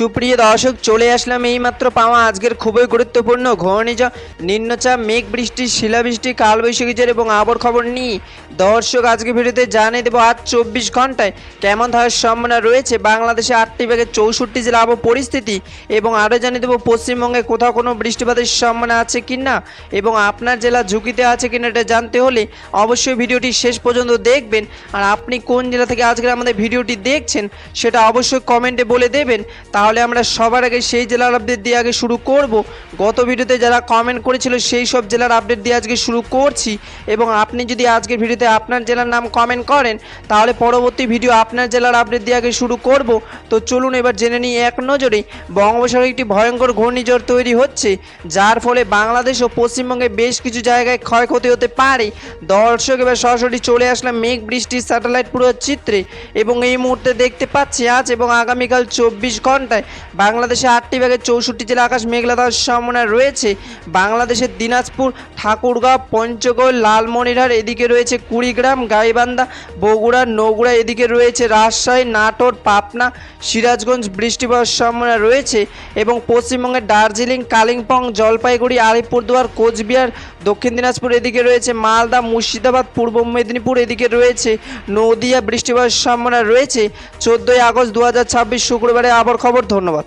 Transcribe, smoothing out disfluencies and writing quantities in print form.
সুপ্রিয় দর্শক, চলে আসলাম এইমাত্র পাওয়া আজকের খুবই গুরুত্বপূর্ণ ঘূর্ণিঝড়, নিম্নচাপ, মেঘ বৃষ্টি, শিলাবৃষ্টি, কালবৈশাখী ঝড় এবং আবহাওয়ার খবর নিয়ে দর্শক আজকে ভিডিওতে জানিয়ে দেবো আজ 24 ঘন্টায় কেমন থাকার সম্ভাবনা রয়েছে বাংলাদেশে 8টি বিভাগের 64 জেলা আবহাওয়া পরিস্থিতি, এবং আরও জানিয়ে দেবো পশ্চিমবঙ্গে কোথাও কোনো বৃষ্টিপাতের সম্ভাবনা আছে কিনা এবং আপনার জেলা ঝুঁকিতে আছে কিনা। এটা জানতে হলে অবশ্যই ভিডিওটি শেষ পর্যন্ত দেখবেন। আর আপনি কোন জেলা থেকে আজকের আমাদের ভিডিওটি দেখছেন সেটা অবশ্যই কমেন্টে বলে দেবেন, তাহলে আমরা সবার আগে সেই জেলার আপডেট দিয়ে আগে শুরু করব। গত ভিডিওতে যারা কমেন্ট করেছিল সেই সব জেলার আপডেট দিয়ে আজকে শুরু করছি, এবং আপনি যদি আজকের ভিডিওতে আপনার জেলার নাম কমেন্ট করেন তাহলে পরবর্তী ভিডিও আপনার জেলার আপডেট দিয়ে আগে শুরু করব। তো চলুন এবার জেনে নিই এক নজরে বঙ্গোপসাগরে একটি ভয়ঙ্কর ঘূর্ণিঝড় তৈরি হচ্ছে, যার ফলে বাংলাদেশ ও পশ্চিমবঙ্গে বেশ কিছু জায়গায় ক্ষয়ক্ষতি হতে পারে। দর্শক এবার সরাসরি চলে আসলাম মেঘ বৃষ্টির স্যাটেলাইট পুরো চিত্রে, এবং এই মুহূর্তে দেখতে পাচ্ছি আজ এবং আগামীকাল 24 ঘন্টায় বাংলাদেশে 8টি বিভাগের 64 জেলা আকাশ মেঘলা থাকার সম্ভাবনা রয়েছে। বাংলাদেশের দিনাজপুর, ঠাকুরগাঁও, পঞ্চগড়, লালমনিরহাট, এদিকে রয়েছে কুড়িগ্রাম, গাইবান্ধা, বগুড়া, নওগাঁ, এদিকে রয়েছে রাজশাহী, নাটোর, পাবনা, সিরাজগঞ্জ বৃষ্টি পাওয়ার সম্ভাবনা রয়েছে। এবং পশ্চিমবঙ্গের দার্জিলিং, কালিম্পং, জলপাইগুড়ি, আলিপুরদুয়ার, কোচবিহার, দক্ষিণ দিনাজপুর, এদিকে রয়েছে মালদা, মুর্শিদাবাদ, পূর্ব মেদিনীপুর, এদিকে রয়েছে নদিয়া বৃষ্টি পাওয়ার সম্ভাবনা রয়েছে। 14ই আগস্ট 2026 শুক্রবারে আবহাওয়ার খবর। ধন্যবাদ।